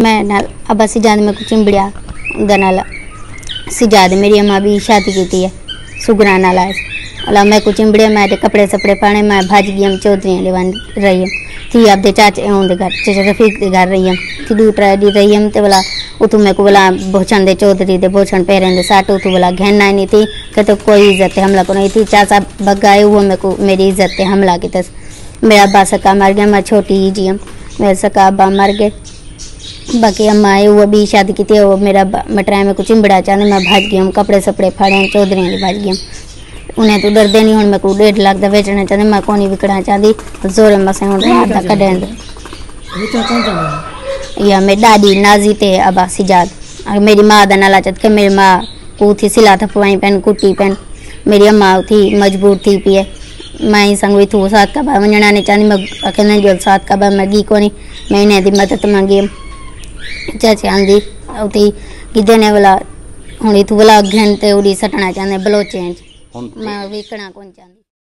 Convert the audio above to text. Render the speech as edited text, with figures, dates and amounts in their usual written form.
मैं नाल अब सिजाद में कुछ चिंबड़िया दनाल सिजाद मेरी अम्मा भी शादी की है सुगरा नाल अला मैं कुछ चिंबड़िया मैं कपड़े सपड़े पाने मैं भाज गई हम चौधरी लेवान रही हम थी आपदे चाचे उनके घर चाचा रफीक के घर रही हम थी दूसरा डी रही हम तो बोला उतु मेरे को बोला भोछन दे चौधरी दे भोछन पैरन दे साट उतु बोला घेना नहीं थी कि तो कोई इज्जत है हमला को नहीं थी चाचा बगाए हुआ मेरे को मेरी इज्जत है हमला की तस मेरा अब्बा सका मर गया मैं छोटी ही जी हम मेरे सका अब्बा मर गए बाकी अम्मा आए वो भी शादी की थी वो मेरा मटराए में कुछ चिंबड़ा चाहते मैं भाज गई हम कपड़े सपड़े फाड़े चौधरी ने भाज गई उन्हें तो डरते नहीं हूँ मेरे को 1.5 लाख का बेचना चाहते मैं कौन विकना चाहती जोरे मसे कढ़ या मेरी दादी नाजी थे अबा सिजाद मेरी माँ का नाला चाहते मेरी माँ को थी सिला थपवाई पेन कुटी पेन मेरी अम्मा थी मजबूर थी पिए मैं ही संग थू साथ का वजना नहीं चाहती मैं अकेले जो साथ का मैं गी कोनी मैं इन्हें दी मदद मांगी चाची आंदी उठी गिदे ने बोला हूँ तू बोला घेन ते उड़ी सटना चाहते बलोचे मैं विकना कौन चाहती।